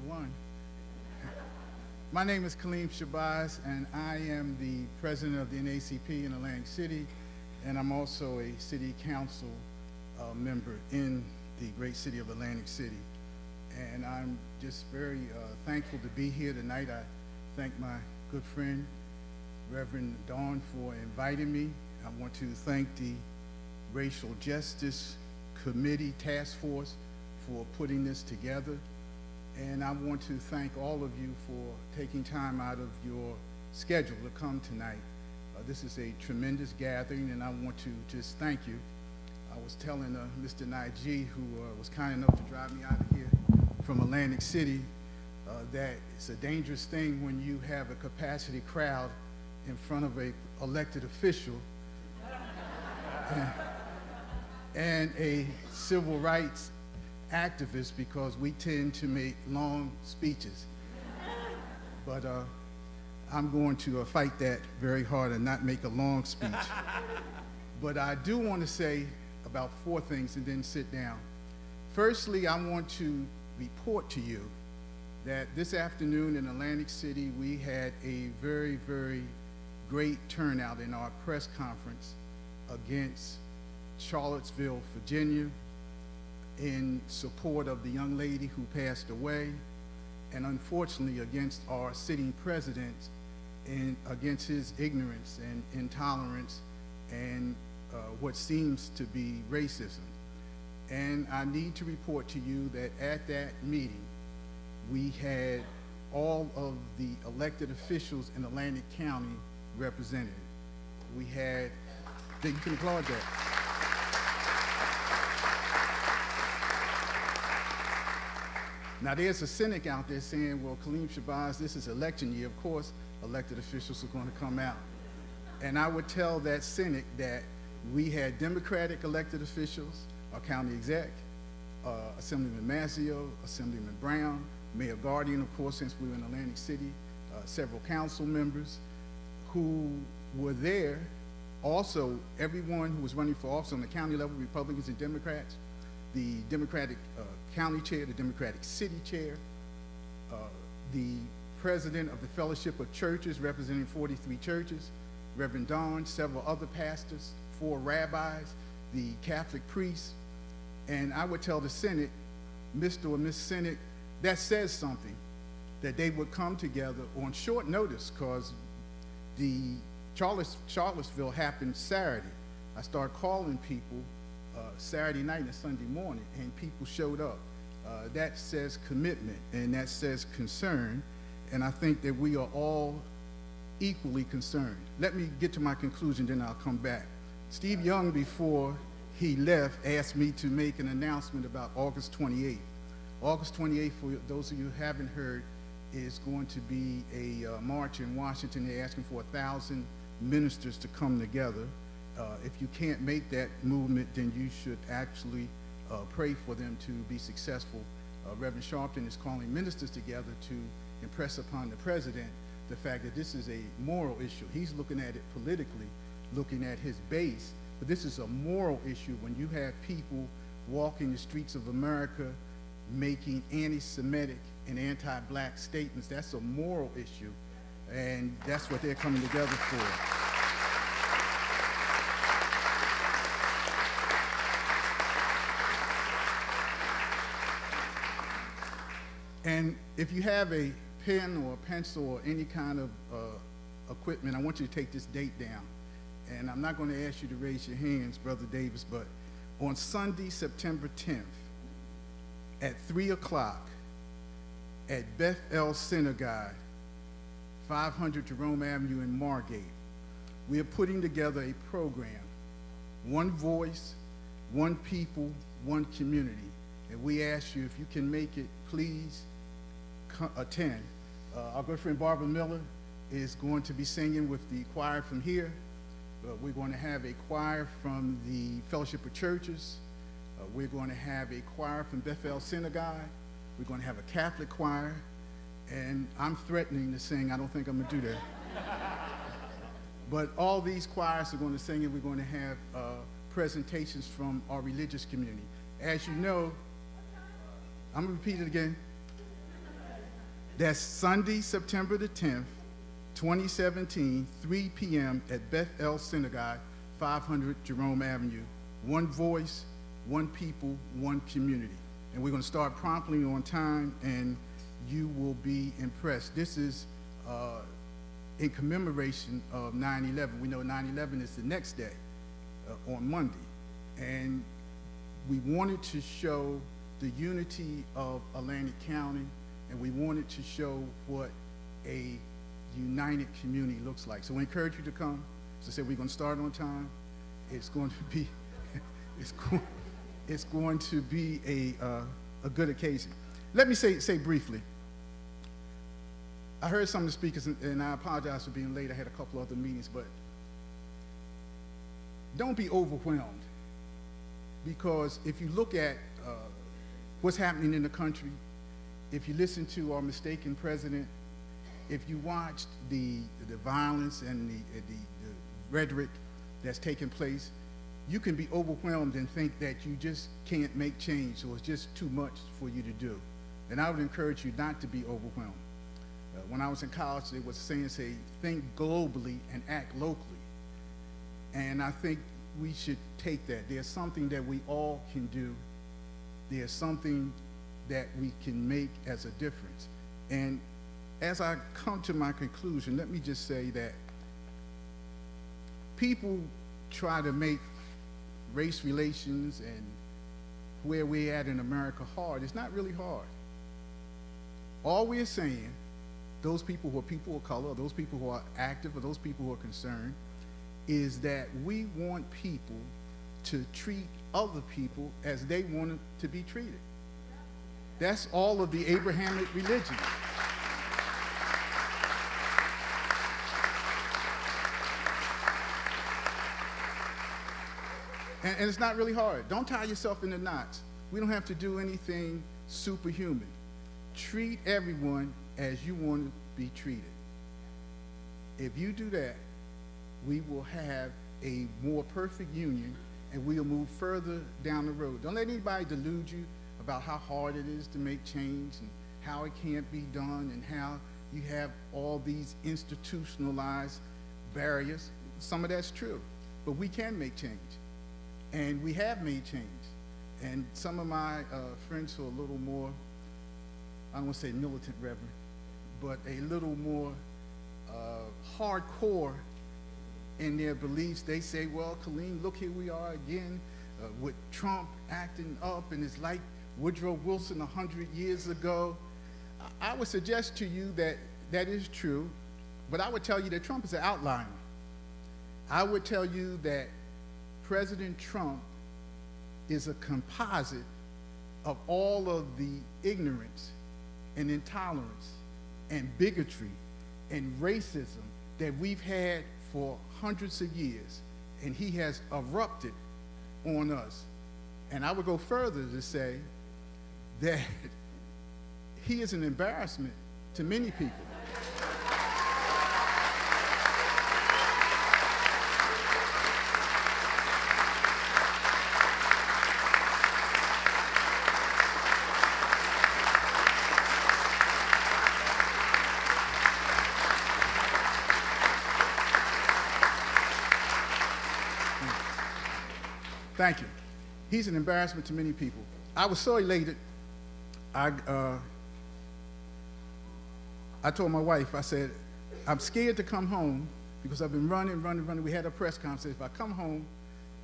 one. My name is Kaleem Shabazz, and I am the president of the NAACP in Atlantic City, and I'm also a city council member in the great city of Atlantic City. And I'm just very thankful to be here tonight. I thank my good friend, Reverend Dawn, for inviting me. I want to thank the Racial Justice Committee Task Force for putting this together. And I want to thank all of you for taking time out of your schedule to come tonight. This is a tremendous gathering, and I want to just thank you. I was telling Mr. Najee, who was kind enough to drive me out of here from Atlantic City, that it's a dangerous thing when you have a capacity crowd in front of an elected official and a civil rights activist, because we tend to make long speeches. But I'm going to fight that very hard and not make a long speech. But I do want to say about 4 things and then sit down. Firstly, I want to report to you that this afternoon in Atlantic City, we had a very, very great turnout in our press conference against Charlottesville, Virginia, in support of the young lady who passed away, and unfortunately against our sitting president and against his ignorance and intolerance and what seems to be racism. And I need to report to you that at that meeting, we had all of the elected officials in Atlantic County represented. We had, you can applaud that. Now, there's a cynic out there saying, well, Kaleem Shabazz, this is election year. Of course, elected officials are going to come out. And I would tell that cynic that we had Democratic elected officials, our county exec, Assemblyman Mazzio, Assemblyman Brown, Mayor Guardian, of course, since we were in Atlantic City, several council members who were there. Also, everyone who was running for office on the county level, Republicans and Democrats, the Democratic county chair, the Democratic city chair, the president of the Fellowship of Churches representing 43 churches, Reverend Dawn, several other pastors, 4 rabbis, the Catholic priests. And I would tell the Senate, Mr. or Miss Senate, that says something, that they would come together on short notice, because the Charlottesville happened Saturday. I started calling people Saturday night and Sunday morning, and people showed up. That says commitment, and that says concern, and I think that we are all equally concerned. Let me get to my conclusion, then I'll come back. Steve Young, before he left, asked me to make an announcement about August 28th. August 28th, for those of you who haven't heard, is going to be a march in Washington. They're asking for 1,000 ministers to come together. If you can't make that movement, then you should actually pray for them to be successful. Reverend Sharpton is calling ministers together to impress upon the president the fact that this is a moral issue. He's looking at it politically, looking at his base, but this is a moral issue. When you have people walking the streets of America making anti-Semitic and anti-black statements, that's a moral issue, and that's what they're coming together for. And if you have a pen or a pencil or any kind of equipment, I want you to take this date down. And I'm not going to ask you to raise your hands, Brother Davis, but on Sunday, September 10th, at 3 o'clock at Bethel Synagogue, 500 Jerome Avenue in Margate, we are putting together a program, one voice, one people, one community. And we ask you, if you can make it, please attend. Our good friend Barbara Miller is going to be singing with the choir from here. We're going to have a choir from the Fellowship of Churches. We're going to have a choir from Bethel Synagogue. We're going to have a Catholic choir. And I'm threatening to sing. I don't think I'm going to do that. But all these choirs are going to sing, and we're going to have presentations from our religious community. As you know, I'm going to repeat it again. That's Sunday, September the 10th, 2017, 3 p.m. at Beth El Synagogue, 500 Jerome Avenue. One voice, one people, one community. And we're going to start promptly on time, and you will be impressed. This is in commemoration of 9/11. We know 9/11 is the next day, on Monday. And we wanted to show the unity of Atlantic County, and we wanted to show what a united community looks like. So we encourage you to come. As I said, we're going to start on time. It's going to be, it's going to be a good occasion. Let me say briefly. I heard some of the speakers, and I apologize for being late. I had a couple other meetings, but don't be overwhelmed, because if you look at what's happening in the country, if you listen to our mistaken president, if you watched the violence and the rhetoric that's taking place, you can be overwhelmed and think that you just can't make change, or it's just too much for you to do. And I would encourage you not to be overwhelmed. When I was in college, they was saying, think globally and act locally. And I think we should take that. There's something that we all can do. There's something that we can make as a difference. And as I come to my conclusion, let me just say that people try to make race relations and where we're at in America hard. It's not really hard. All we're saying, those people who are people of color, or those people who are active, or those people who are concerned, is that we want people to treat other people as they want to be treated. That's all of the Abrahamic religion. And it's not really hard. Don't tie yourself into knots. We don't have to do anything superhuman. Treat everyone as you want to be treated. If you do that, we will have a more perfect union, and we'll move further down the road. Don't let anybody delude you about how hard it is to make change and how it can't be done and how you have all these institutionalized barriers. Some of that's true, but we can make change, and we have made change. And some of my friends who are a little more, I don't want to say militant, Reverend, but a little more hardcore in their beliefs, they say, well, Kaleem, look, here we are again with Trump acting up, and it's like Woodrow Wilson 100 years ago. I would suggest to you that that is true, but I would tell you that Trump is an outlier. I would tell you that President Trump is a composite of all of the ignorance and intolerance and bigotry and racism that we've had for hundreds of years, and he has erupted on us. And I would go further to say that he is an embarrassment to many people. Thank you. He's an embarrassment to many people. I was so elated. I told my wife, I said, I'm scared to come home because I've been running. We had a press conference. If I come home,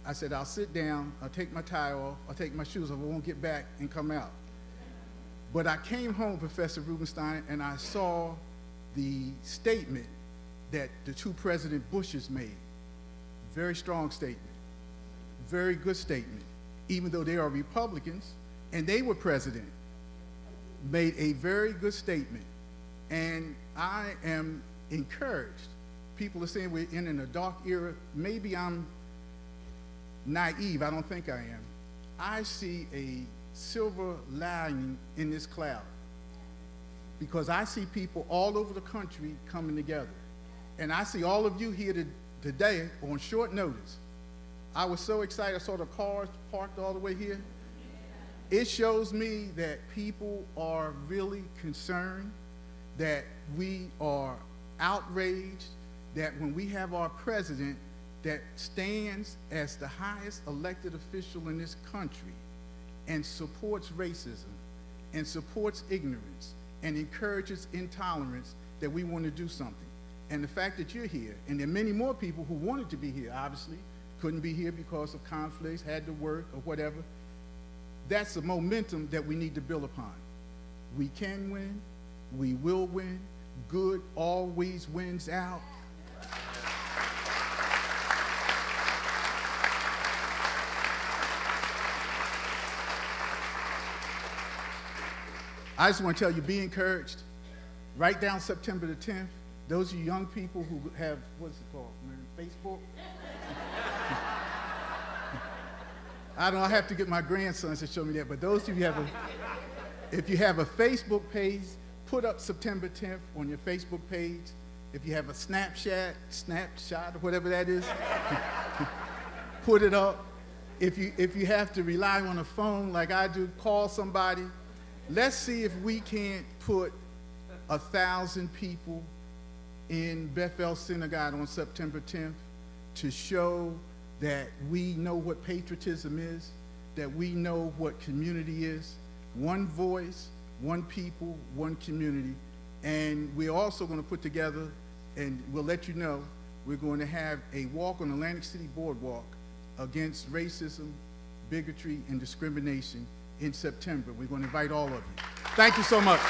I said, I'll sit down, I'll take my tie off, I'll take my shoes off, I won't get back and come out. But I came home, Professor Rubenstein, and I saw the statement that the two President Bushes made. Very strong statement. Very good statement, even though they are Republicans and they were president, made a very good statement. And I am encouraged. People are saying we're in a dark era. Maybe I'm naive. I don't think I am. I see a silver lining in this cloud because I see people all over the country coming together. And I see all of you here today on short notice. I was so excited. I saw the cars parked all the way here. It shows me that people are really concerned. that we are outraged that when we have our president that stands as the highest elected official in this country and supports racism and supports ignorance and encourages intolerance, that we want to do something. And the fact that you're here, and there are many more people who wanted to be here, obviously, couldn't be here because of conflicts, had to work or whatever, that's the momentum that we need to build upon. We can win, we will win, good always wins out. I just want to tell you, be encouraged. Write down September the 10th. Those of you young people who have, what's it called, man, Facebook? I don't know, I have to get my grandsons to show me that, but those of you who have if you have a Facebook page, put up September 10th on your Facebook page. If you have a snapshot, or whatever that is, put it up. If you have to rely on a phone like I do, call somebody. Let's see if we can't put 1,000 people in Bethel Synagogue on September 10th to show that we know what patriotism is, that we know what community is. One voice, one people, one community. And we're also going to put together, and we'll let you know, we're going to have a walk on Atlantic City Boardwalk against racism, bigotry, and discrimination in September. We're going to invite all of you. Thank you so much.